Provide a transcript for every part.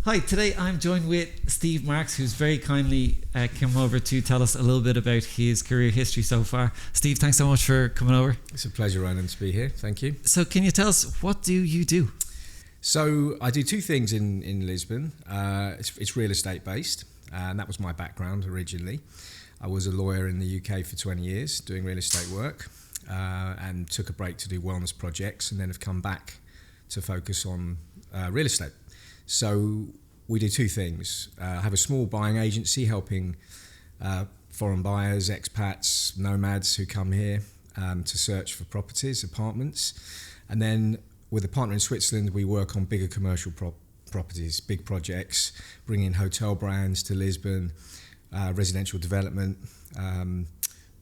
Hi, today I'm joined with Steve Marks, who's very kindly come over to tell us a little bit about his career history so far. Steve, thanks so much for coming over. It's a pleasure, Ronan, to be here. Thank you. So can you tell us, what do you do? So I do two things in Lisbon. It's real estate based, and that was my background originally. I was a lawyer in the UK for 20 years doing real estate work, and took a break to do wellness projects, and then have come back to focus on real estate. So we do two things. I have a small buying agency helping foreign buyers, expats, nomads who come here to search for properties, apartments. And then with a partner in Switzerland, we work on bigger commercial properties, big projects, bringing hotel brands to Lisbon, residential development,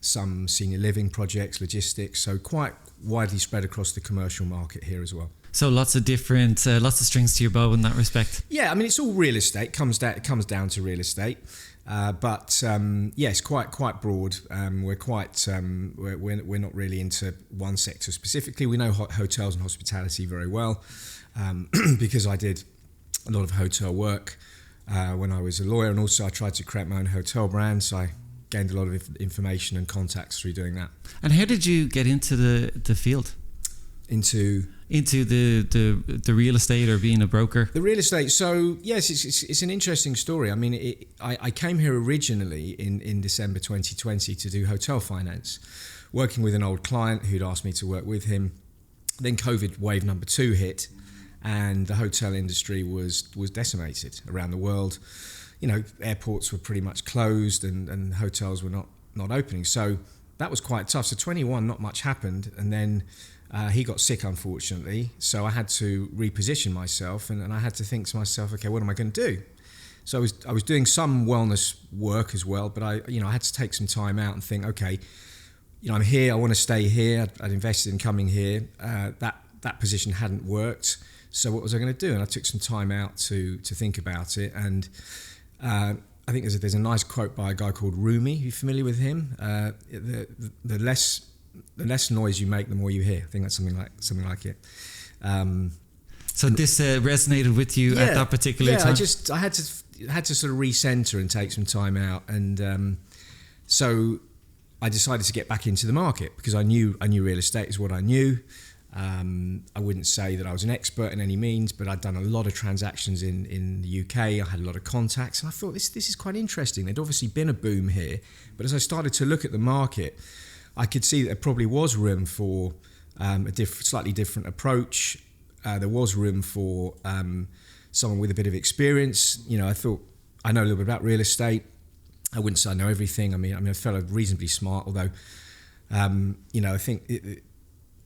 some senior living projects, logistics. So quite widely spread across the commercial market here as well. So lots of different, lots of strings to your bow in that respect. Yeah, I mean, it's all real estate. It comes down to real estate, but yes, quite broad. We're not really into one sector specifically. We know hotels and hospitality very well because I did a lot of hotel work when I was a lawyer, and also I tried to create my own hotel brand. So I gained a lot of information and contacts through doing that. And how did you get into the field? Into the real estate, or being a broker? The real estate. So yes, it's an interesting story. I mean, I came here originally in December 2020 to do hotel finance, working with an old client who'd asked me to work with him. Then COVID wave number 2 hit, and the hotel industry was decimated around the world. You know, airports were pretty much closed, and hotels were not opening. So that was quite tough. So 21, not much happened, and then he got sick, unfortunately, so I had to reposition myself, and I had to think to myself, okay, what am I going to do? So I was doing some wellness work as well, but I had to take some time out and think, okay, I'm here, I want to stay here. I'd invested in coming here. That position hadn't worked, so what was I going to do? And I took some time out to think about it, and I think there's a nice quote by a guy called Rumi. Are you familiar with him? The less noise you make, the more you hear. I think that's something like it. So this resonated with you at that particular time? I had to sort of recenter and take some time out, and so I decided to get back into the market because I knew real estate is what I knew. I wouldn't say that I was an expert in any means, but I'd done a lot of transactions in the UK. I had a lot of contacts, and I thought this is quite interesting. There'd obviously been a boom here, but as I started to look at the market, I could see that there probably was room for a slightly different approach. There was room for someone with a bit of experience. I thought I know a little bit about real estate. I wouldn't say I know everything. I mean, I felt reasonably smart, although, I think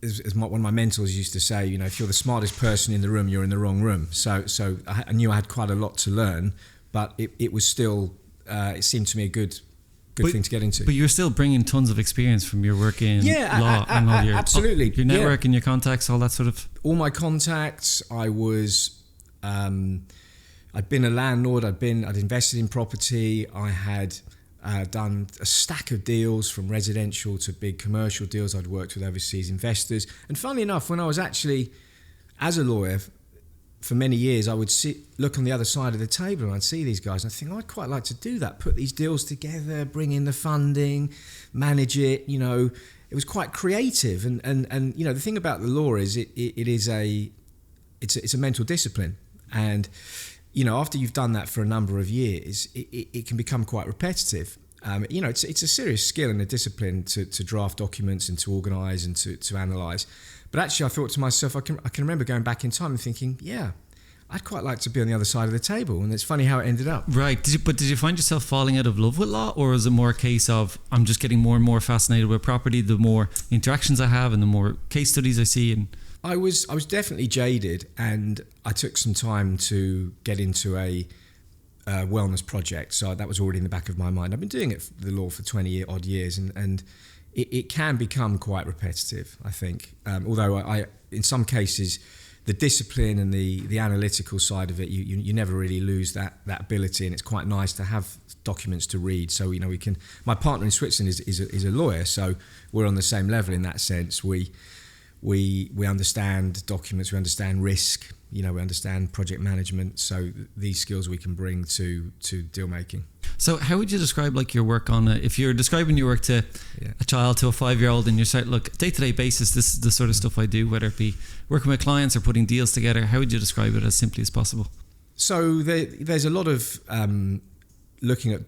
as one of my mentors used to say, if you're the smartest person in the room, you're in the wrong room. So I knew I had quite a lot to learn, but it was still, it seemed to me a good thing to get into. But you're still bringing tons of experience from your work in law and all your absolutely your network and your contacts, all that sort of. All my contacts. I was, I'd been a landlord. I'd invested in property. I had done a stack of deals from residential to big commercial deals. I'd worked with overseas investors, and funnily enough, when I was actually as a lawyer for many years, I would look on the other side of the table and I'd see these guys and I'd think, I'd quite like to do that, put these deals together, bring in the funding, manage it. It was quite creative. And the thing about the law is it's a mental discipline. And, after you've done that for a number of years, it can become quite repetitive. It's a serious skill and a discipline to draft documents and to organise and to analyse. But actually, I thought to myself, I can remember going back in time and thinking, yeah, I'd quite like to be on the other side of the table. And it's funny how it ended up. Right. Did you find yourself falling out of love with law, or is it more a case of I'm just getting more and more fascinated with property the more interactions I have and the more case studies I see? And I was definitely jaded, and I took some time to get into a wellness project. So that was already in the back of my mind. I've been doing it the law for 20 odd years, and it can become quite repetitive, I think. Although I in some cases, the discipline and the analytical side of it, you never really lose that ability, and it's quite nice to have documents to read. So we can. My partner in Switzerland is a lawyer, so we're on the same level in that sense. We understand documents, we understand risk, We understand project management. So these skills we can bring to deal making. So how would you describe like your work on if you're describing your work to a child, to a 5-year-old, and you're saying, look, day-to-day basis, this is the sort of stuff I do, whether it be working with clients or putting deals together, how would you describe it as simply as possible? So there's a lot of looking at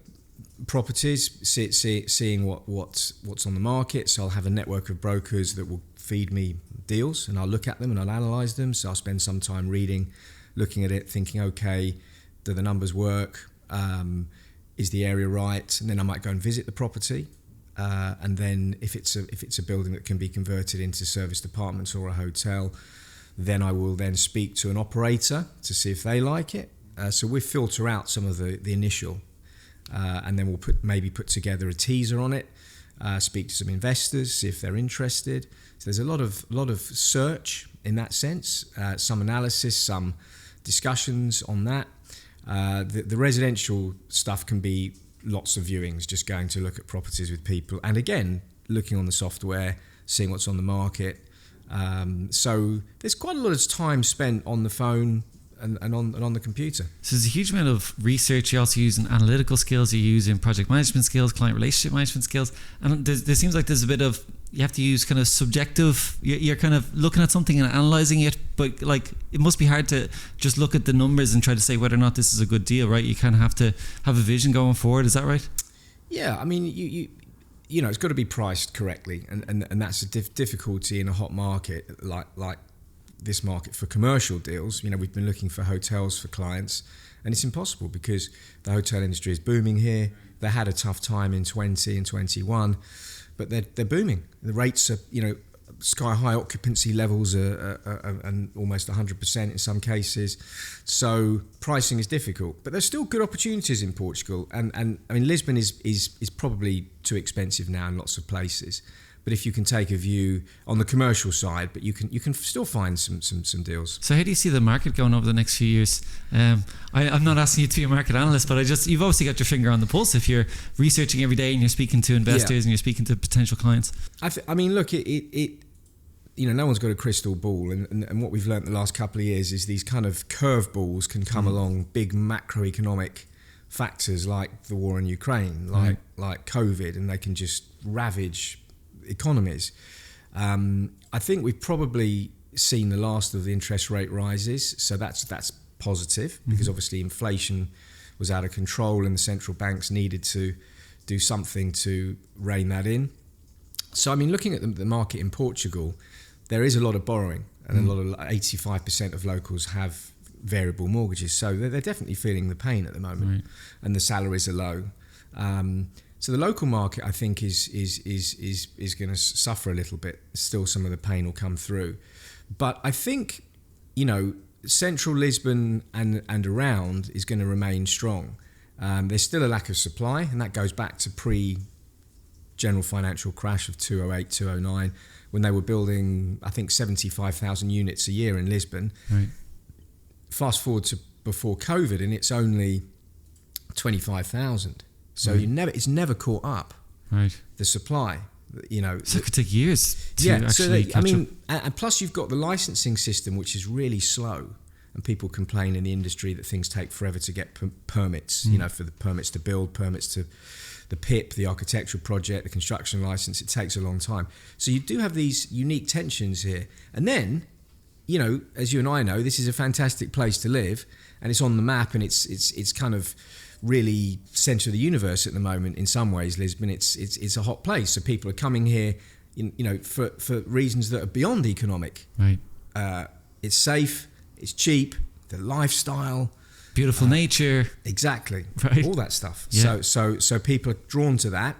properties, seeing what's on the market. So I'll have a network of brokers that will feed me deals, and I'll look at them and I'll analyse them. So I'll spend some time reading, looking at it, thinking, okay, do the numbers work? Is the area right? And then I might go and visit the property. And then if it's a building that can be converted into service departments or a hotel, then I will then speak to an operator to see if they like it. So we filter out some of the initial, and then we'll put together a teaser on it, speak to some investors, see if they're interested. So there's a lot of search in that sense, some analysis, some discussions on that. The residential stuff can be lots of viewings, just going to look at properties with people, and again looking on the software, seeing what's on the market. So there's quite a lot of time spent on the phone and on the computer. So there's a huge amount of research. You also use in analytical skills, you use in project management skills, client relationship management skills, and there seems like there's a bit of, you have to use kind of subjective, you're kind of looking at something and analysing it, but like it must be hard to just look at the numbers and try to say whether or not this is a good deal, right? You kind of have to have a vision going forward, is that right? Yeah, I mean, you know, it's got to be priced correctly, and that's a difficulty in a hot market like this market for commercial deals. You know, we've been looking for hotels for clients, and it's impossible because the hotel industry is booming here. They had a tough time in 20 and 21, but they're booming. The rates are, you know, sky high. Occupancy levels are almost 100% in some cases. So pricing is difficult, but there's still good opportunities in Portugal. And I mean, Lisbon is probably too expensive now in lots of places. But if you can take a view on the commercial side, but you can still find some deals. So how do you see the market going over the next few years? I'm not asking you to be a market analyst, but you've obviously got your finger on the pulse if you're researching every day and you're speaking to investors and you're speaking to potential clients. I mean, look, it you know, no one's got a crystal ball, and what we've learnt the last couple of years is these kind of curveballs can come along, big macroeconomic factors like the war in Ukraine, like COVID, and they can just ravage economies. I think we've probably seen the last of the interest rate rises, so that's positive, because obviously inflation was out of control and the central banks needed to do something to rein that in. So I mean, looking at the market in Portugal, there is a lot of borrowing, and a lot of 85% of locals have variable mortgages, so they're definitely feeling the pain at the moment, and the salaries are low. So the local market, I think, is going to suffer a little bit. Still, some of the pain will come through, but I think, you know, central Lisbon and around is going to remain strong. There's still a lack of supply, and that goes back to pre-general financial crash of 2008, 2009, when they were building, I think, 75,000 units a year in Lisbon. Right. Fast forward to before COVID, and it's only 25,000. So it's never caught up. Right. The supply, you know. So it could take years to actually catch up. And plus you've got the licensing system, which is really slow, and people complain in the industry that things take forever to get permits. You know, for the permits to build, permits to the PIP, the architectural project, the construction license. It takes a long time. So you do have these unique tensions here, and then, you know, as you and I know, this is a fantastic place to live, and it's on the map, and it's kind of really centre of the universe at the moment in some ways. Lisbon, it's a hot place, so people are coming here, you know, for reasons that are beyond economic. Right. It's safe, it's cheap, the lifestyle, beautiful nature, exactly, right. All that stuff. Yeah. So people are drawn to that.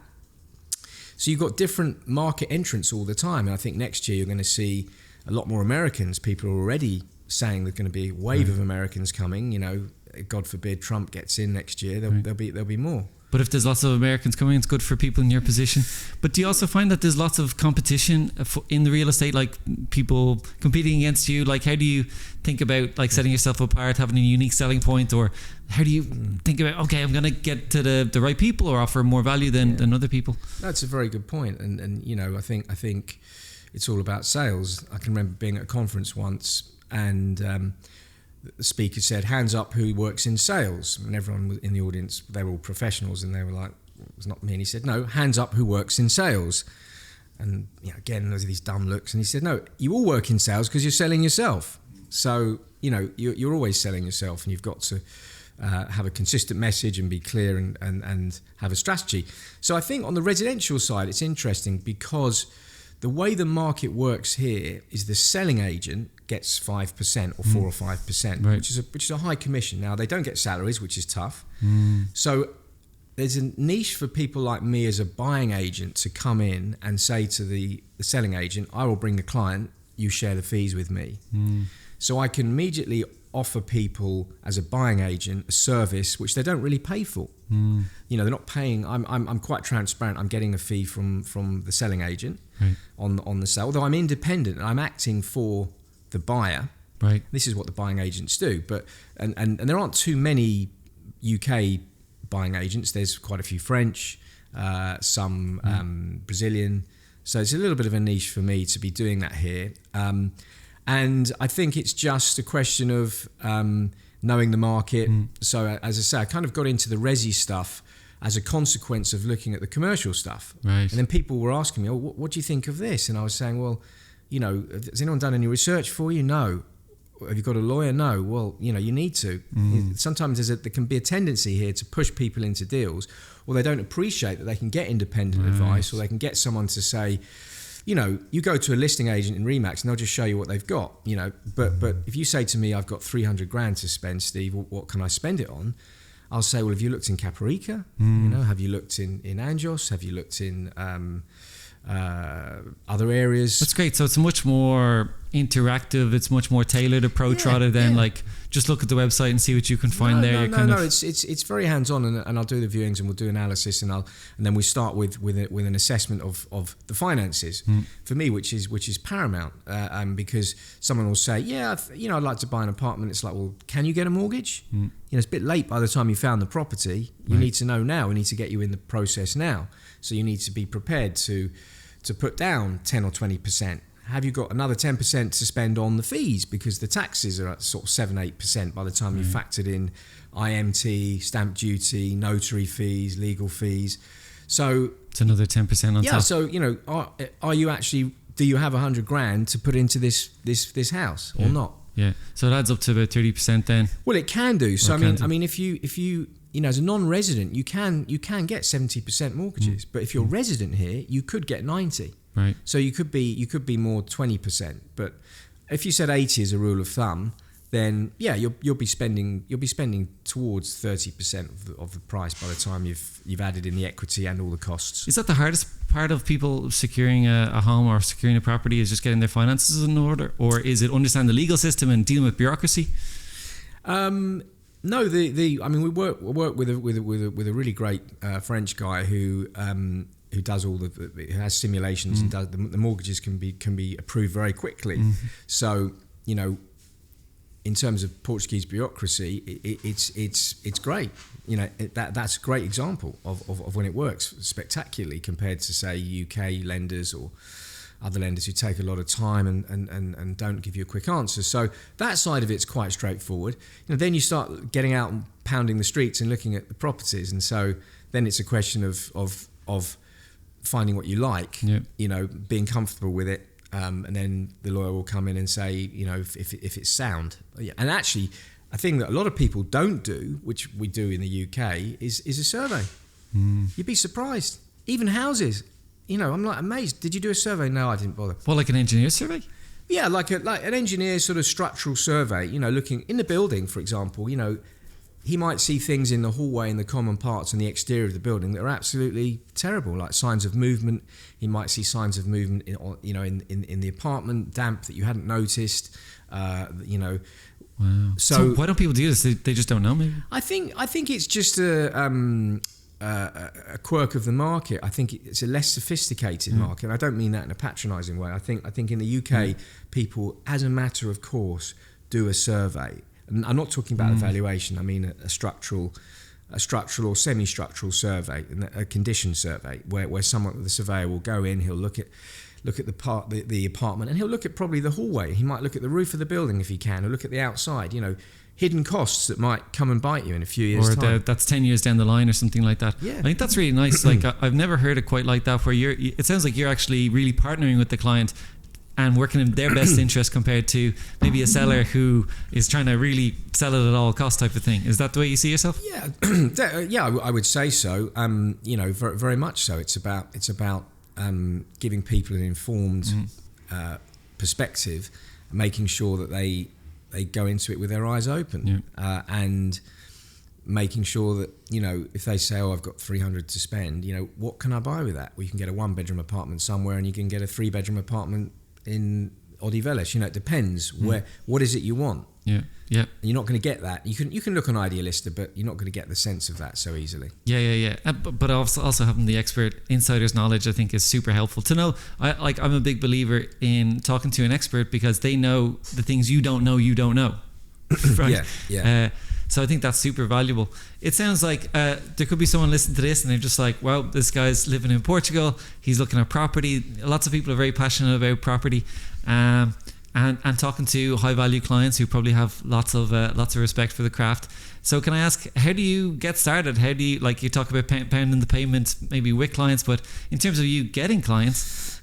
So you've got different market entrants all the time, and I think next year you're going to see a lot more Americans. People are already saying there's going to be a wave of Americans coming. You know, God forbid Trump gets in next year, there'll be more. But if there's lots of Americans coming, it's good for people in your position. But do you also find that there's lots of competition in the real estate, like people competing against you? Like, how do you think about like setting yourself apart, having a unique selling point, or how do you think about, okay, I'm going to get to the right people or offer more value than other people? That's a very good point. And you know, I think it's all about sales. I can remember being at a conference once, and the speaker said, hands up who works in sales. And everyone in the audience, they were all professionals, and they were like, well, it's not me. And he said, no, hands up who works in sales. And again, those are these dumb looks. And he said, no, you all work in sales because you're selling yourself. So, you're always selling yourself, and you've got to have a consistent message and be clear and have a strategy. So I think on the residential side, it's interesting because the way the market works here is the selling agent gets 5% or 4 or 5%, right. which is a high commission. Now, they don't get salaries, which is tough. So there's a niche for people like me as a buying agent to come in and say to the selling agent, I will bring the client, you share the fees with me. So I can immediately offer people as a buying agent a service which they don't really pay for. They're not paying. I'm quite transparent. I'm getting a fee from the selling agent on the sale, although I'm independent and I'm acting for the buyer. Right. This is what the buying agents do. But and there aren't too many UK buying agents. There's quite a few French, some Brazilian. So it's a little bit of a niche for me to be doing that here. And I think it's just a question of knowing the market. So as I say, I kind of got into the resi stuff as a consequence of looking at the commercial stuff. Right. And then people were asking me, what do you think of this? And I was saying, well, has anyone done any research for you? No. Have you got a lawyer? No. Well, you need to. Sometimes there can be a tendency here to push people into deals, or they don't appreciate that they can get independent advice, or they can get someone to say, you go to a listing agent in Remax and they'll just show you what they've got, But if you say to me, I've got 300 grand to spend, Steve, what can I spend it on? I'll say, well, have you looked in Caparica? Have you looked in Anjos? Have you looked in other areas? That's great. So it's much more interactive. It's much more tailored approach rather than like just look at the website and see what you can find there. No. It's very hands on, and I'll do the viewings and we'll do analysis, and then we start with an assessment of the finances for me, which is paramount, because someone will say, I'd like to buy an apartment. It's like, well, can you get a mortgage? It's a bit late by the time you found the property. You need to know now. We need to get you in the process now. So you need to be prepared to put down 10 or 20%. Have you got another 10% to spend on the fees? Because the taxes are at sort of 7-8% by the time you've factored in IMT, stamp duty, notary fees, legal fees. So it's another 10% on top. Yeah, so, are you actually, do you have 100 grand to put into this house or not? Yeah, so it adds up to about 30% then. Well, it can do. So I mean, if you as a non-resident, you can get 70% mortgages, but if you're resident here, you could get 90. Right. So you could be more 20%. But if you said 80 as a rule of thumb, then you'll be spending towards 30% of the price by the time you've added in the equity and all the costs. Is that the hardest part of people securing a home or securing a property, is just getting their finances in order, or is it understanding the legal system and dealing with bureaucracy? No, we work with a really great French guy who does all who has simulations and does the mortgages can be approved very quickly. So in terms of Portuguese bureaucracy, it's great. That's a great example of when it works spectacularly compared to, say, UK lenders or other lenders who take a lot of time and don't give you a quick answer. So that side of it's quite straightforward. Then you start getting out and pounding the streets and looking at the properties, and so then it's a question of finding what you like, being comfortable with it, and then the lawyer will come in and say, if it's sound. And actually, a thing that a lot of people don't do, which we do in the UK, is a survey. You'd be surprised. Even houses. I'm like amazed. Did you do a survey? No, I didn't bother. Well, like an engineer survey? Yeah, like an engineer sort of structural survey. Looking in the building, for example. He might see things in the hallway and the common parts and the exterior of the building that are absolutely terrible, like signs of movement. He might see signs of movement in the apartment, damp that you hadn't noticed. Wow. So why don't people do this? They just don't know, maybe? I think it's just a quirk of the market. I think it's a less sophisticated market. I don't mean that in a patronising way. I think in the UK, people, as a matter of course, do a survey. And I'm not talking about evaluation. I mean a structural or semi-structural survey, a condition survey, where the surveyor will go in, he'll look at look at the apartment, and he'll look at probably the hallway. He might look at the roof of the building if he can, or look at the outside. Hidden costs that might come and bite you in a few years' time. That's 10 years down the line or something like that. Yeah. I think that's really nice. Like I've never heard it quite like that, where it sounds like you're actually really partnering with the client and working in their best interest compared to maybe a seller who is trying to really sell it at all costs type of thing. Is that the way you see yourself? Yeah, I would say so. Very, very much so. It's about giving people an informed perspective, making sure that they go into it with their eyes open, and making sure that, if they say, I've got 300 to spend, what can I buy with that? Well, you can get a 1-bedroom apartment somewhere, and you can get a 3-bedroom apartment in Odiveles. It depends what is it you want. Yeah. You're not going to get that. You can look on Idealista, but you're not going to get the sense of that so easily. Yeah. But also having the expert insider's knowledge, I think, is super helpful to know. I'm a big believer in talking to an expert, because they know the things you don't know. Right? Yeah. So I think that's super valuable. It sounds like there could be someone listening to this and they're just like, well, this guy's living in Portugal. He's looking at property. Lots of people are very passionate about property. And talking to high value clients who probably have lots of respect for the craft. So can I ask, how do you get started? How do you, you talk about pounding the pavement maybe with clients, but in terms of you getting clients,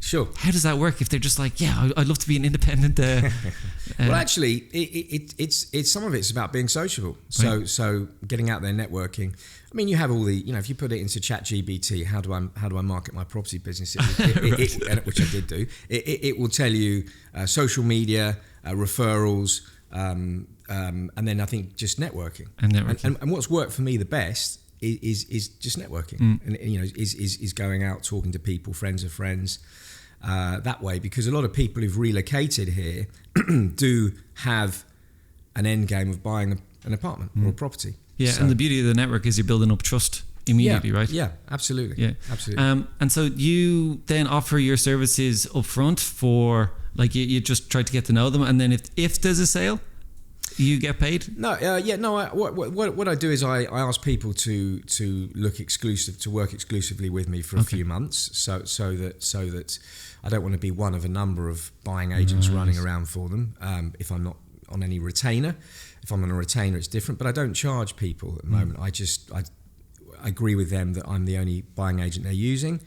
sure. How does that work if they're just like, yeah, I'd love to be an independent? Well, actually, it's some of it's about being sociable. So getting out there, networking. I mean, you have all the, if you put it into ChatGPT, how do I market my property business? Which I did do. It will tell you social media, referrals, and then I think just networking. And what's worked for me the best is just networking, and is going out talking to people, friends of friends, that way, because a lot of people who've relocated here do have an end game of buying an apartment or a property. Yeah, so, and the beauty of the network is you're building up trust immediately, right? Yeah, absolutely. Yeah, absolutely. And so you then offer your services up front for, you just try to get to know them, and then if there's a sale, you get paid? No, what I do is I ask people to work exclusively with me for a few months, so that I don't want to be one of a number of buying agents running around for them. If I'm not on any retainer, if I'm on a retainer, it's different. But I don't charge people at the moment. I agree with them that I'm the only buying agent they're using.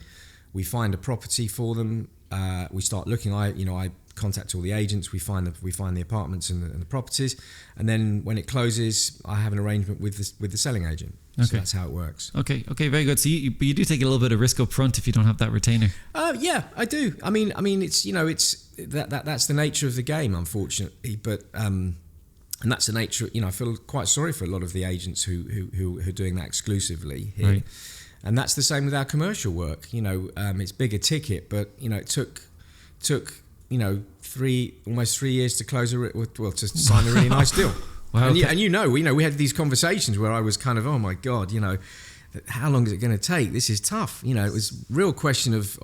We find a property for them. We start looking. I contact all the agents. We find the apartments and the properties, and then when it closes, I have an arrangement with the selling agent. Okay. So that's how it works. Okay, very good. So you do take a little bit of risk up front if you don't have that retainer. Yeah, I do. I mean, it's that's the nature of the game, unfortunately. But and that's the nature. I feel quite sorry for a lot of the agents who are doing that exclusively here. Right. And that's the same with our commercial work. It's bigger ticket, but it took almost 3 years to close to sign a really nice deal. Wow, and we had these conversations where I was kind of, oh my God, how long is it going to take? This is tough. It was a real question of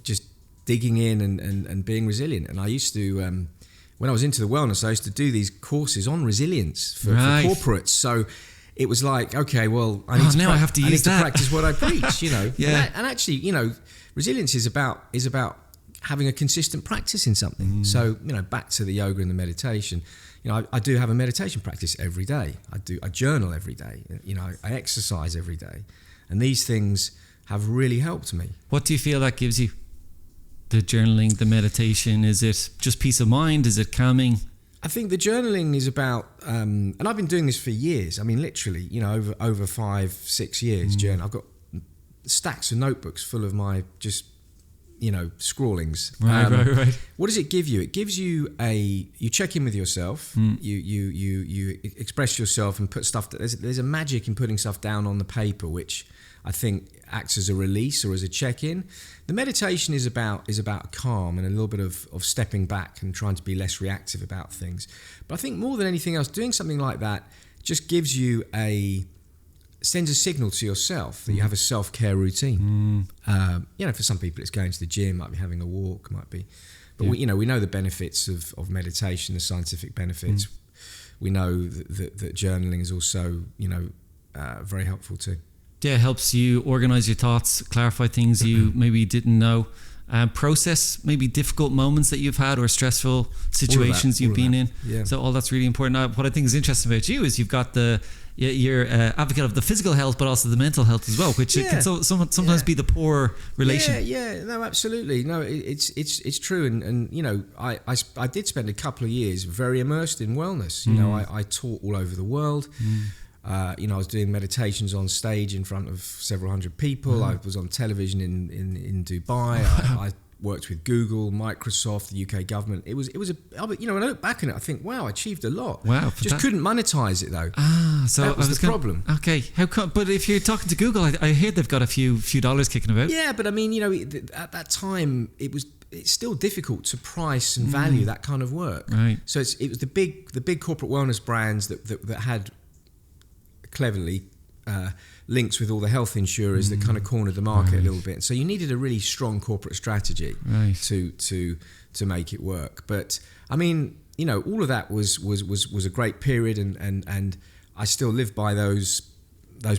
just digging in and being resilient. And I used to, when I was into the wellness, I used to do these courses on resilience for corporates. So it was like, okay, well, I need to practice what I preach. Yeah. And actually, resilience is about having a consistent practice in something. So, back to the yoga and the meditation, I do have a meditation practice every day. I journal every day. I exercise every day. And these things have really helped me. What do you feel that gives you? The journaling, the meditation, is it just peace of mind? Is it calming? I think the journaling is about, and I've been doing this for years. I mean, literally, over 5-6 years. I've got stacks of notebooks full of my just, scrawlings. Right. What does it give you? It gives you you check in with yourself. You express yourself and put stuff. There's a magic in putting stuff down on the paper, which I think acts as a release or as a check-in. The meditation is about calm and a little bit of stepping back and trying to be less reactive about things. But I think more than anything else, doing something like that just gives you sends a signal to yourself that you have a self-care routine. For some people it's going to the gym, might be having a walk, might be. But we know the benefits of meditation, the scientific benefits. We know that journaling is also very helpful too. Yeah, it helps you organize your thoughts, clarify things you maybe didn't know, process maybe difficult moments that you've had or stressful situations you've been in. Yeah. So all that's really important. What I think is interesting about you is you've got you're advocate of the physical health, but also the mental health as well, which it can sometimes be the poor relation. No, absolutely. No, it's true. And you know, I did spend a couple of years very immersed in wellness. You know, I taught all over the world. You know, I was doing meditations on stage in front of several hundred people. I was on television in Dubai. I worked with Google, Microsoft, the UK government. It was you know, when I look back on it, I think, wow, I achieved a lot. Wow. Just couldn't monetize it though. So that was the problem. Okay. How come? But if you're talking to Google, I hear they've got a few dollars kicking about. Yeah, but I mean, you know, at that time, it's still difficult to price and value that kind of work. Right. So it was the big corporate wellness brands that had cleverly links with all the health insurers that kind of cornered the market a little bit. So you needed a really strong corporate strategy to make it work. But I mean, you know, all of that was a great period, and I still live by those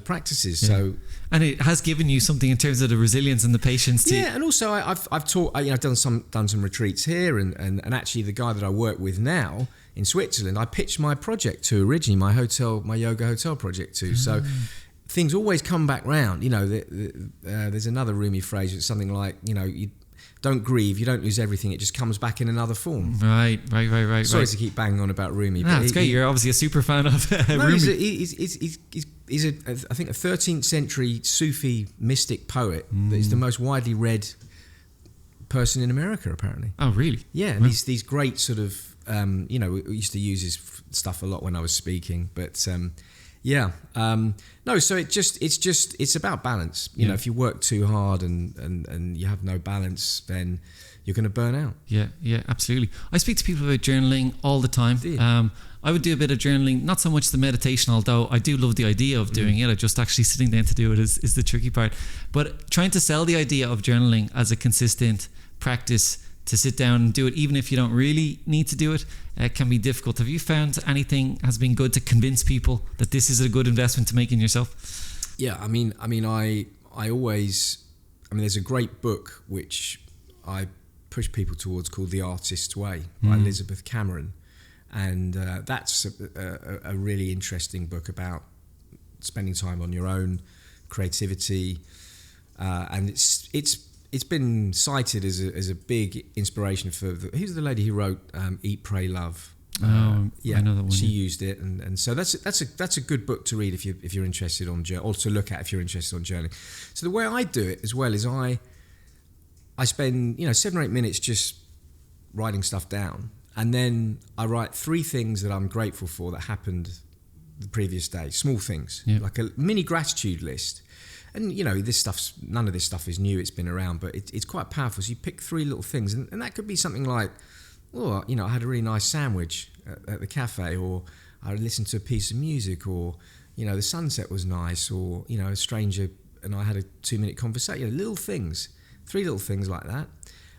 practices. Yeah. So, and it has given you something in terms of the resilience and the patience to. Yeah, and also I've taught. You know, I've done some retreats here, and actually the guy that I work with now in Switzerland, I pitched my project to originally, my yoga hotel project to. So things always come back round. You know, there's another Rumi phrase. It's something like, you know, you don't grieve, you don't lose everything. It just comes back in another form. Right. Sorry to keep banging on about Rumi. No, it's great. You're obviously a super fan of Rumi. He's I think a 13th century Sufi mystic poet that is the most widely read person in America, apparently. Oh, really? Yeah, and these great sort of, you know, we used to use his stuff a lot when I was speaking, but no, so it's about balance. You know, if you work too hard and you have no balance, then you're going to burn out. Yeah, absolutely. I speak to people about journaling all the time. I would do a bit of journaling, not so much the meditation, although I do love the idea of doing it. Just actually sitting down to do it is the tricky part. But trying to sell the idea of journaling as a consistent practice to sit down and do it, even if you don't really need to do it, can be difficult. Have you found anything has been good to convince people that this is a good investment to make in yourself? Yeah, I mean, I always, there's a great book which I push people towards called The Artist's Way by Elizabeth Cameron. And that's a really interesting book about spending time on your own creativity, and it's been cited as a big inspiration for who's the lady who wrote Eat, Pray, Love. I know that one. She used it, and so that's a good book to read if you're interested on journal, or to look at if you're interested on journaling. So the way I do it as well is I spend 7 or 8 minutes just writing stuff down. And then I write 3 things that I'm grateful for that happened the previous day, small things, like a mini gratitude list. And, none of this stuff is new, it's been around, but it's quite powerful. So you pick 3 little things, and that could be something like, I had a really nice sandwich at the cafe, or I listened to a piece of music, or, the sunset was nice, or, a stranger and I had a 2-minute conversation, little things, 3 little things like that.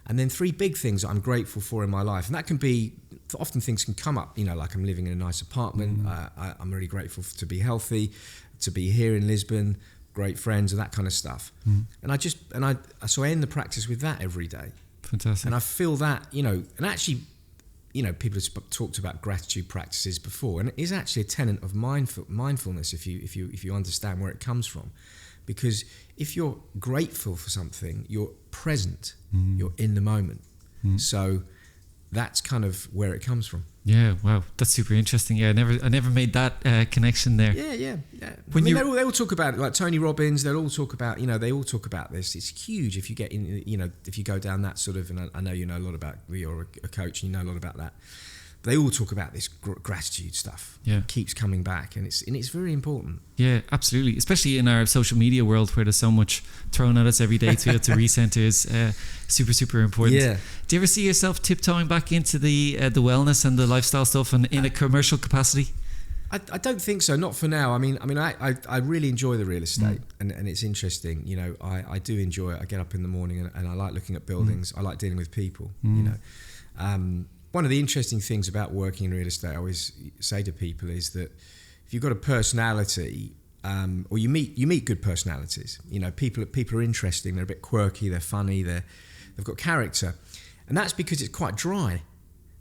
And then 3 big things that I'm grateful for in my life. And that can be, often things can come up, like I'm living in a nice apartment. I'm really grateful to be healthy, to be here in Lisbon, great friends and that kind of stuff. And so I end the practice with that every day. Fantastic. And I feel that, and actually, people have talked about gratitude practices before, and it is actually a tenet of mindfulness if you understand where it comes from. Because if you're grateful for something, you're present, you're in the moment. So that's kind of where it comes from. Yeah, wow, that's super interesting. Yeah, I never made that connection there. Yeah. They all talk about it, like Tony Robbins. They'll all talk about, they all talk about this. It's huge if you get in, if you go down that sort of. And I know you know a lot about. You're a coach, and you know a lot about that. They all talk about this gratitude stuff. Yeah, it keeps coming back, and it's very important. Yeah, absolutely. Especially in our social media world, where there's so much thrown at us every day to be able to recenter is super, super important. Yeah. Do you ever see yourself tiptoeing back into the wellness and the lifestyle stuff, and in a commercial capacity? I don't think so. Not for now. I really enjoy the real estate, and it's interesting. I do enjoy it. I get up in the morning and I like looking at buildings. I like dealing with people. One of the interesting things about working in real estate, I always say to people, is that if you've got a personality, or you meet good personalities. You know, people are interesting. They're a bit quirky. They're funny. They've got character, and that's because it's quite dry.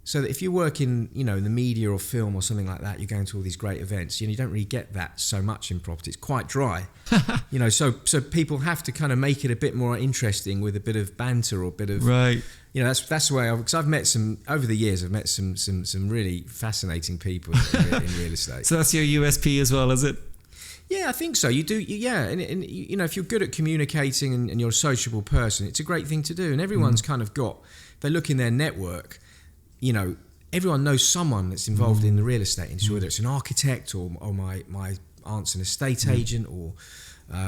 So that if you work in, you know, in the media or film or something like that, you're going to all these great events. You know, you don't really get that so much in property. It's quite dry. You know, so people have to kind of make it a bit more interesting with a bit of banter or a bit of right. You know, that's the way. Because I've met some over the years. I've met some really fascinating people in real estate. So that's your USP as well, is it? Yeah, I think so. You do, yeah, and you know, if you're good at communicating and you're a sociable person, it's a great thing to do. And everyone's kind of got. If they look in their network, you know, everyone knows someone that's involved in the real estate industry, whether it's an architect or my aunt's an estate agent or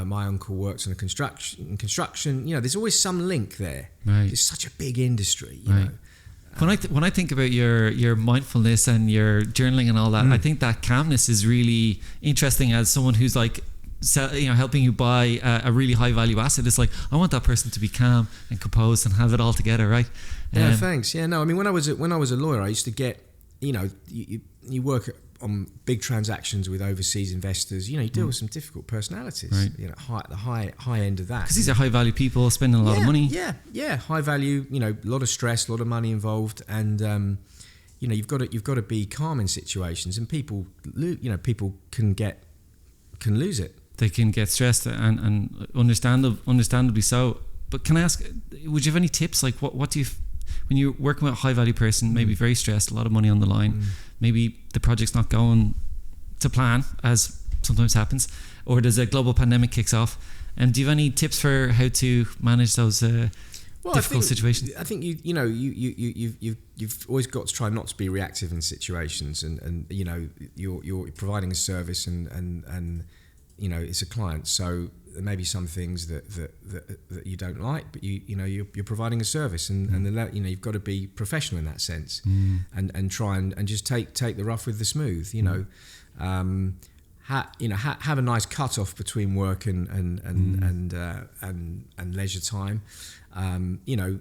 my uncle works on construction. You know, there's always some link there. Right. It's such a big industry, you know. When I think about your mindfulness and your journaling and all that, I think that calmness is really interesting as someone who's like, you know, helping you buy a really high value asset. It's like, I want that person to be calm and composed and have it all together, right? Yeah, thanks. Yeah, no, I mean, when I was a lawyer, I used to get, you know, you work on big transactions with overseas investors. You know, you deal with some difficult personalities. Right. You know, the high end of that. Because these are high value people spending a lot of money. Yeah, high value. You know, a lot of stress, a lot of money involved, and you know, you've got to be calm in situations, and people can lose it. They can get stressed and understandably so. But can I ask, would you have any tips? Like, what do you, when you're working with a high value person, maybe very stressed, a lot of money on the line, maybe the project's not going to plan, as sometimes happens, or there's a global pandemic kicks off, and do you have any tips for how to manage those difficult situations? I think you've always got to try not to be reactive in situations, and you know, you're providing a service and you know, it's a client, so there may be some things that you don't like, but you know, you're providing a service, and you know, you've got to be professional in that sense, and try and just take the rough with the smooth. You know, have a nice cut off between work and leisure time. You know,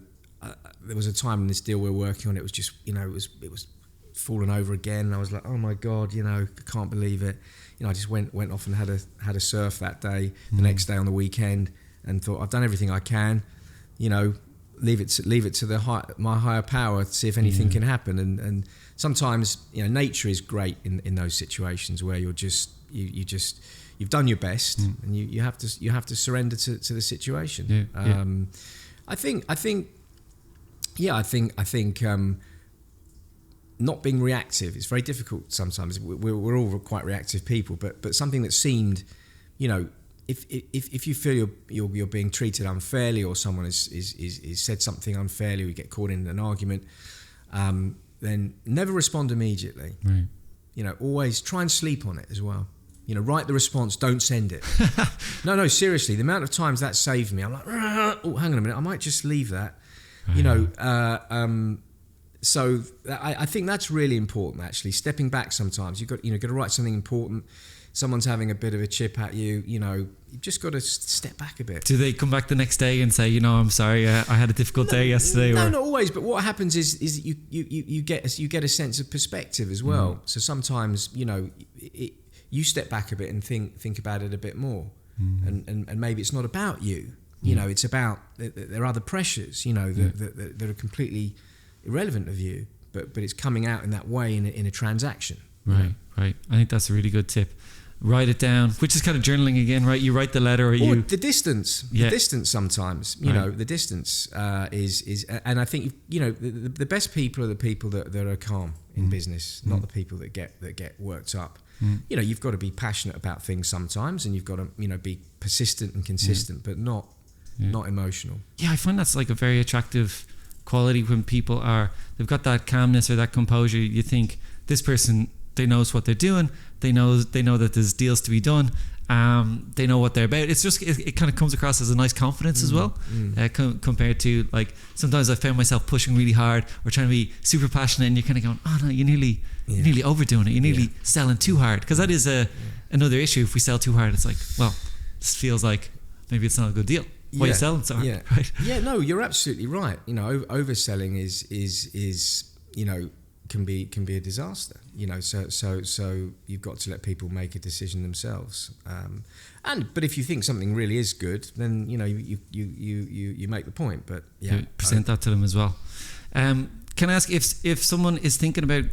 there was a time in this deal we were working on, it was just, you know, it was falling over again, and I was like, oh my God, you know, I can't believe it. You know, I just went off and had a surf that day, the next day on the weekend, and thought, I've done everything I can. You know, leave it to my higher power to see if anything can happen. And sometimes, you know, nature is great in those situations where you're just you've done your best, and you have to surrender to the situation. I think not being reactive is very difficult sometimes. We're all quite reactive people, but something that seemed, you know, if you feel you're being treated unfairly, or someone is said something unfairly, or you get caught in an argument, then never respond immediately. Right. You know, always try and sleep on it as well. You know, write the response, don't send it. No, seriously, the amount of times that saved me, I'm like, oh, hang on a minute, I might just leave that. You know, so I think that's really important, actually, stepping back sometimes. You've got to write something important. Someone's having a bit of a chip at you, you know, you've just got to step back a bit. Do they come back the next day and say, you know, I'm sorry, I had a difficult day yesterday? No, not always. But what happens is you get a sense of perspective as well. So sometimes, you know, you step back a bit and think about it a bit more. And maybe it's not about you. You know, it's about, there are other pressures, you know, that are completely irrelevant of you, but it's coming out in that way in a transaction. Right. I think that's a really good tip. Write it down, which is kind of journaling again, right? You write the letter, or the distance. The distance sometimes, you know, the distance is, and I think, you know, the best people are the people that are calm in business, not the people that get worked up. You know, you've got to be passionate about things sometimes, and you've got to, you know, be persistent and consistent, but not emotional. Yeah, I find that's like a very attractive quality when people they've got that calmness or that composure. You think, this person, they knows what they're doing, they know that there's deals to be done, they know what they're about. It's just, it kind of comes across as a nice confidence as well, compared to, like, sometimes I found myself pushing really hard or trying to be super passionate, and you're kind of going, oh no, you're nearly overdoing it, you're nearly selling too hard, because that is another issue. If we sell too hard, it's like, well, this feels like maybe it's not a good deal. Why are you selling so hard? Right? Yeah, no, you're absolutely right. You know, overselling is you know, can be a disaster. So you've got to let people make a decision themselves. But if you think something really is good, then you make the point. But yeah, you present that to them as well. Can I ask if someone is thinking about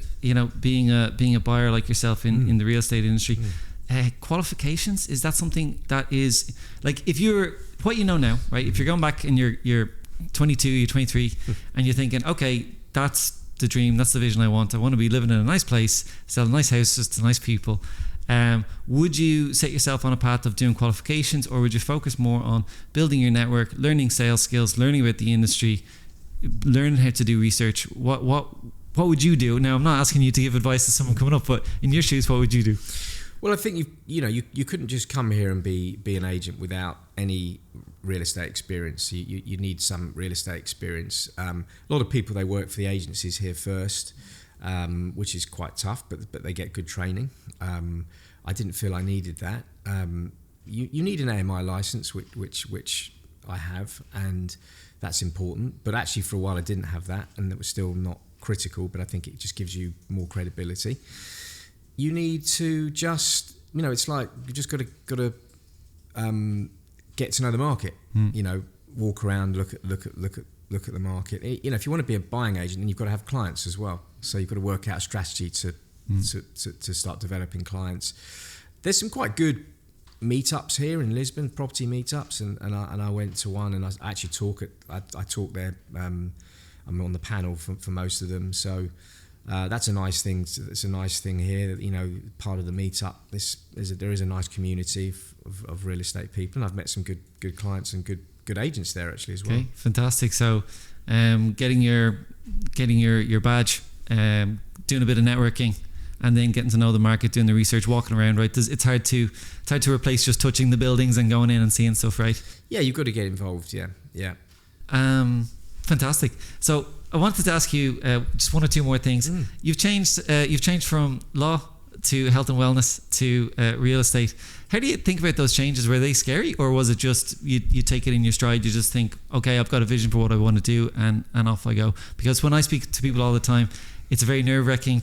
being a buyer like yourself in the real estate industry, qualifications, is that something that is like, if you're what you know now, right? If you're going back and you're 22, you're 23, and you're thinking, okay, that's the dream, that's the vision I want to be living in a nice place, selling nice houses to nice people. Would you set yourself on a path of doing qualifications, or would you focus more on building your network, learning sales skills, learning about the industry, learning how to do research? What would you do? Now, I'm not asking you to give advice to someone coming up, but in your shoes, what would you do? Well, I think you couldn't just come here and be an agent without any real estate experience. You need some real estate experience. A lot of people, they work for the agencies here first, which is quite tough, but they get good training. I didn't feel I needed that. You need an AMI license, which I have, and that's important. But actually, for a while, I didn't have that, and it was still not critical. But I think it just gives you more credibility. You need to just, it's like you just got to get to know the market. Walk around, look at the market. If you want to be a buying agent, then you've got to have clients as well. So you've got to work out a strategy to start developing clients. There's some quite good meetups here in Lisbon, property meetups, and I went to one, and I actually talk there. I'm on the panel for most of them, so that's a nice thing. It's a nice thing here. Part of the meetup. There is a nice community of real estate people, and I've met some good clients and good agents there actually as well. Okay, fantastic. So, getting your badge, doing a bit of networking, and then getting to know the market, doing the research, walking around, right? It's hard to replace just touching the buildings and going in and seeing stuff, right? Yeah, you've got to get involved. Yeah. Fantastic. So I wanted to ask you just one or two more things. You've changed from law to health and wellness to real estate. How do you think about those changes? Were they scary, or was it just you take it in your stride? You just think, okay, I've got a vision for what I want to do, and off I go. Because when I speak to people all the time, it's a very nerve-wracking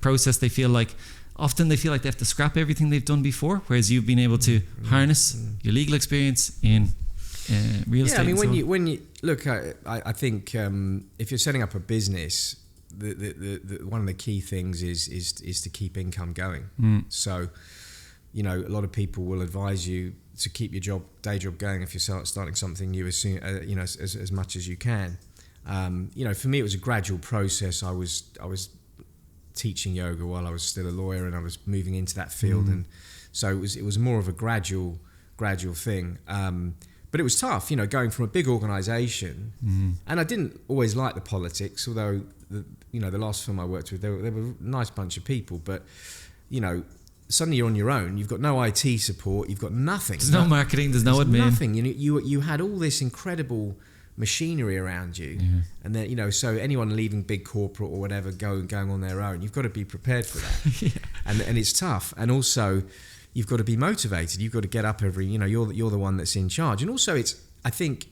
process. They feel like they have to scrap everything they've done before, whereas you've been able to harness your legal experience in real estate. Yeah, I mean, when you look, I think if you're setting up a business, the one of the key things is to keep income going. So, a lot of people will advise you to keep your day job going if you're starting something new as soon, as much as you can. For me, it was a gradual process. I was teaching yoga while I was still a lawyer, and I was moving into that field, and so it was more of a gradual thing. But it was tough, going from a big organisation, and I didn't always like the politics. Although the last firm I worked with, they were a nice bunch of people, but suddenly you're on your own. You've got no IT support. You've got nothing. There's no marketing. There's no admin. Nothing. You had all this incredible machinery around you, and then so anyone leaving big corporate or whatever going on their own, you've got to be prepared for that. and it's tough, and also you've got to be motivated. You've got to get up you're the one that's in charge, and also I think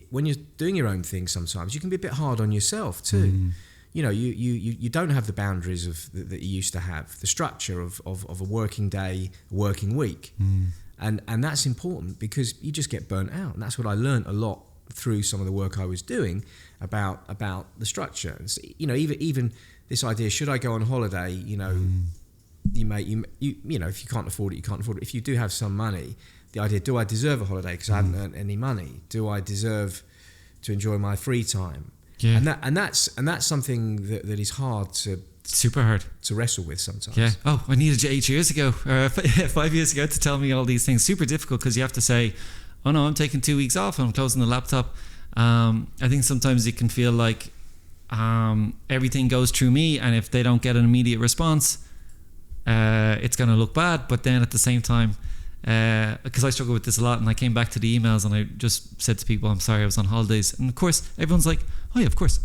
when you're doing your own thing, sometimes you can be a bit hard on yourself too. You don't have the boundaries that you used to have, the structure of a working day, a working week, and that's important because you just get burnt out, and that's what I learned a lot through some of the work I was doing about the structure. And, even this idea, should I go on holiday? You if you can't afford it, you can't afford it. If you do have some money, the idea, do I deserve a holiday because I haven't earned any money? Do I deserve to enjoy my free time? Yeah. And that's something that is hard super hard to wrestle with sometimes. Yeah. Oh, I needed you 8 years ago, 5 years ago, to tell me all these things. Super difficult because you have to say, oh no, I'm taking 2 weeks off, I'm closing the laptop. I think sometimes it can feel like everything goes through me, and if they don't get an immediate response, it's going to look bad. But then at the same time, because I struggle with this a lot, and I came back to the emails and I just said to people, I'm sorry, I was on holidays. And of course, everyone's like, oh yeah, of course.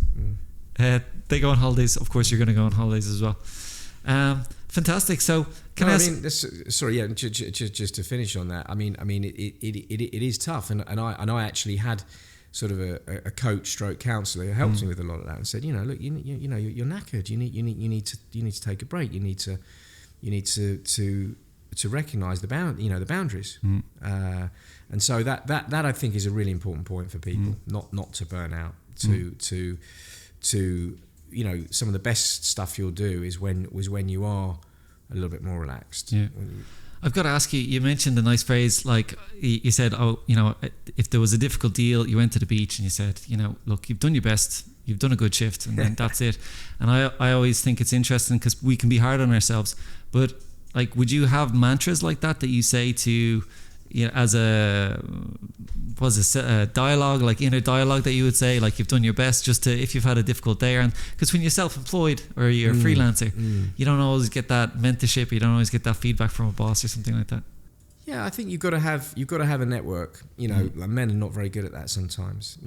They go on holidays, of course you're going to go on holidays as well. Fantastic. So can I ask... just to finish on that, I mean, it is tough, and I actually had sort of a coach stroke counsellor who helped me with a lot of that and said, look, you know, you're knackered. You need to take a break. You need to recognise the boundaries. And so that I think is a really important point for people, not to burn out. To some of the best stuff you'll do is when you are a little bit more relaxed. Yeah. I've got to ask you, you mentioned a nice phrase, like you said, if there was a difficult deal, you went to the beach and you said, look, you've done your best, you've done a good shift, and then that's it. And I always think it's interesting because we can be hard on ourselves, but like, would you have mantras like that you say to, as a dialogue, like inner dialogue that you would say, like, you've done your best, just to, if you've had a difficult day, and because when you're self-employed or you're a freelancer, you don't always get that mentorship, you don't always get that feedback from a boss or something like that. Yeah, I think you've got to have a network. Like men are not very good at that sometimes.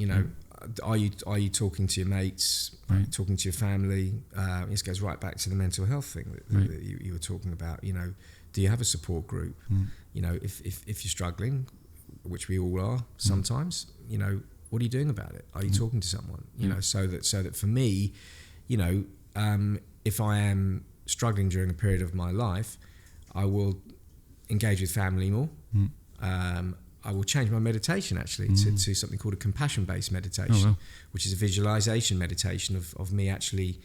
Are you talking to your mates, talking to your family? This goes right back to the mental health thing that you were talking about. Do you have a support group? If you're struggling, which we all are sometimes, what are you doing about it? Are you talking to someone? So that for me, if I am struggling during a period of my life, I will engage with family more. I will change my meditation actually to something called a compassion-based meditation, which is a visualization meditation of me actually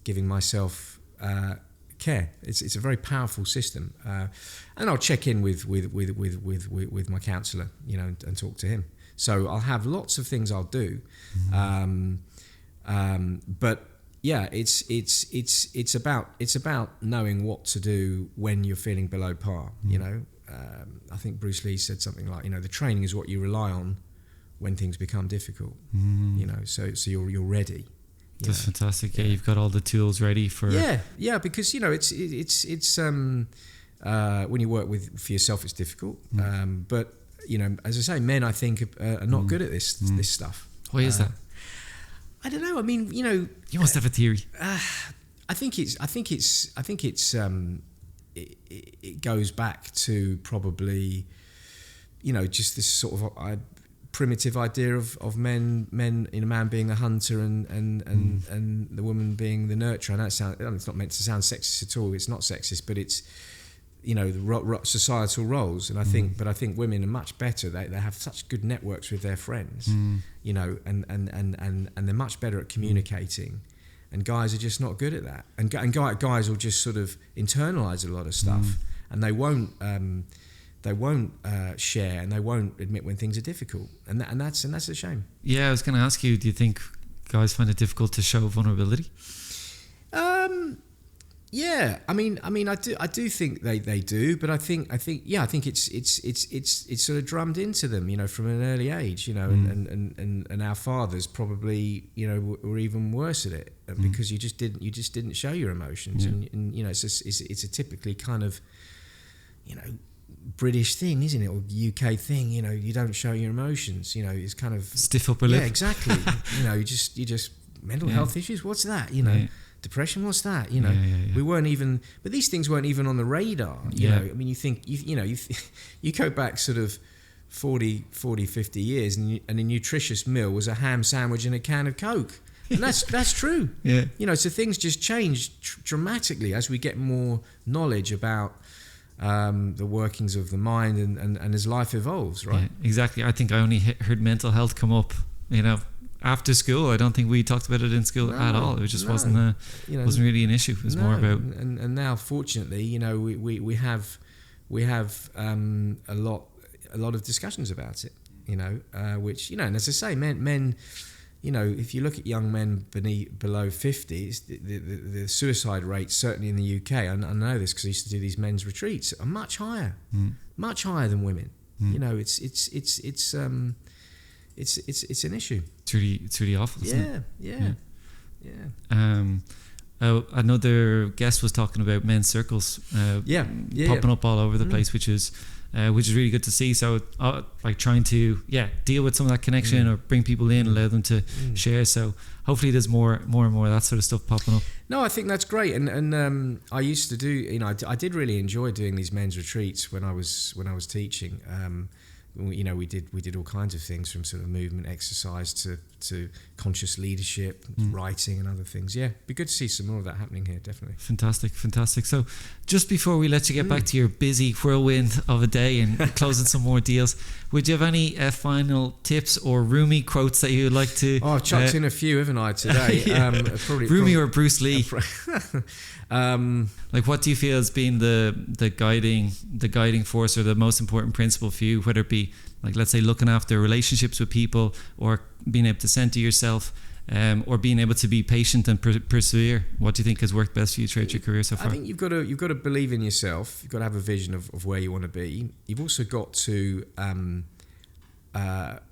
giving myself care. It's a very powerful system, and I'll check in with my counsellor, and talk to him. So I'll have lots of things I'll do, but yeah, it's about knowing what to do when you're feeling below par. I think Bruce Lee said something like, the training is what you rely on when things become difficult. So you're ready. That's fantastic. Yeah, you've got all the tools ready for. Yeah, because it's when you work for yourself, it's difficult. But as I say, men I think are not good at this stuff. Why is that? I don't know. I mean, you must have a theory. I think it goes back to probably, just this sort of primitive idea of men, a man being a hunter and the woman being the nurturer. I know it's not meant to sound sexist at all. It's not sexist, but it's, the societal roles. And I think women are much better. They have such good networks with their friends, and they're much better at communicating. And guys are just not good at that. And guys will just sort of internalize a lot of stuff, and they won't share, and they won't admit when things are difficult, and that's a shame. Yeah, I was going to ask you, do you think guys find it difficult to show vulnerability? Yeah, I mean, I do think they do, but I think it's sort of drummed into them, from an early age, and our fathers probably, were even worse at it because you just didn't show your emotions, and it's a typically kind of, British thing, isn't it, or UK thing? You don't show your emotions. It's kind of stiff upper lip. Yeah, exactly. you just mental health issues. What's that? Depression. What's that? We weren't even. But these things weren't even on the radar. You know. I mean, you think you go back sort of 40, 50 years, and a nutritious meal was a ham sandwich and a can of Coke. And that's true. Yeah. So things just change dramatically as we get more knowledge about the workings of the mind and as life evolves, right? Yeah, exactly. I think I only heard mental health come up, after school. I don't think we talked about it in school at all. It just wasn't really an issue. It was more about. And now, fortunately, we have a lot of discussions about it. Which and as I say, men. If you look at young men below 50, the suicide rates, certainly in the UK, I know this because I used to do these men's retreats, are much higher than women. It's an issue. It's really awful, isn't it? Yeah. Another guest was talking about men's circles popping up all over the place, which is really good to see. So like trying to deal with some of that connection or bring people in, allow them to share. So hopefully there's more and more of that sort of stuff popping up. No, I think that's great. And I used to do, I did really enjoy doing these men's retreats when I was teaching. we did all kinds of things, from sort of movement exercise to conscious leadership, writing and other things. Yeah, be good to see some more of that happening here, definitely. Fantastic. So just before we let you get back to your busy whirlwind of a day and closing some more deals, would you have any final tips or Rumi quotes that you would like to... I've chucked in a few, haven't I, today? Rumi or Bruce Lee? Like, what do you feel has been the guiding force or the most important principle for you, whether it be, like, let's say, looking after relationships with people, or being able to center yourself, or being able to be patient and persevere? What do you think has worked best for you throughout your career so far? I think you've got to believe in yourself. You've got to have a vision of where you want to be. You've also got to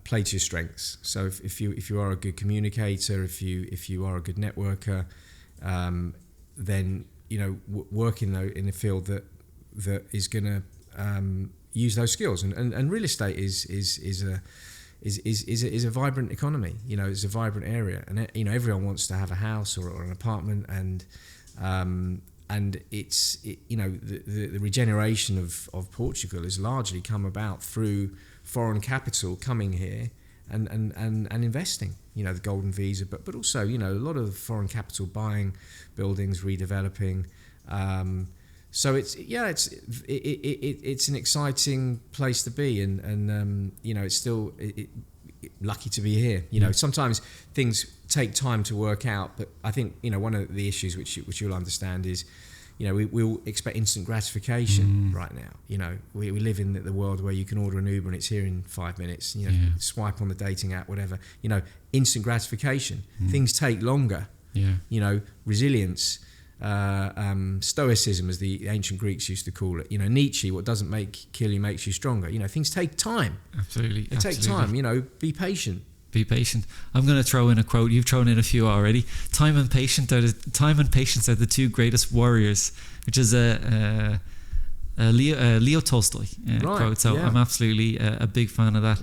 play to your strengths. So if you are a good communicator, if you are a good networker, then work in a field that is going to use those skills. And real estate is a vibrant economy. It's a vibrant area, and everyone wants to have a house or an apartment, and the regeneration of Portugal has largely come about through foreign capital coming here and investing. The golden visa, but also a lot of foreign capital buying buildings, redeveloping. So it's an exciting place to be, and it's still lucky to be here. Sometimes things take time to work out, but I think one of the issues which you'll understand is we all expect instant gratification right now. We live in the world where you can order an Uber and it's here in 5 minutes. Swipe on the dating app, whatever. Instant gratification. Things take longer. Resilience. Stoicism, as the ancient Greeks used to call it. Nietzsche, what doesn't kill you makes you stronger. Things take time. Absolutely. They take time. Be patient. Be patient. I'm going to throw in a quote. You've thrown in a few already. Time and patience are the two greatest warriors, which is a Leo Tolstoy quote. So I'm absolutely a big fan of that.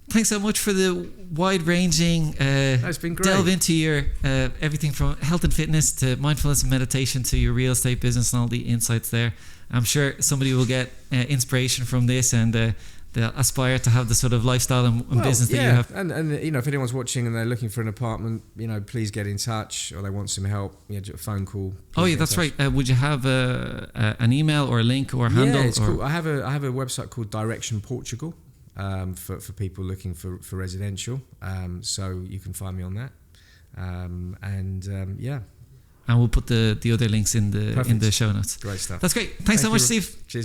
Thanks so much for the wide-ranging That's been great. Delve into your everything from health and fitness to mindfulness and meditation to your real estate business and all the insights there. I'm sure somebody will get inspiration from this, and they'll aspire to have the sort of lifestyle and business that you have. And if anyone's watching and they're looking for an apartment, please get in touch, or they want some help, a phone call. That's right. Would you have an email or a link or a handle? Yeah, it's cool. I have a website called Direction Portugal. For people looking for residential, so you can find me on that, and we'll put the other links in the show notes. Great stuff. That's great. Thanks so much, Steve. Cheers.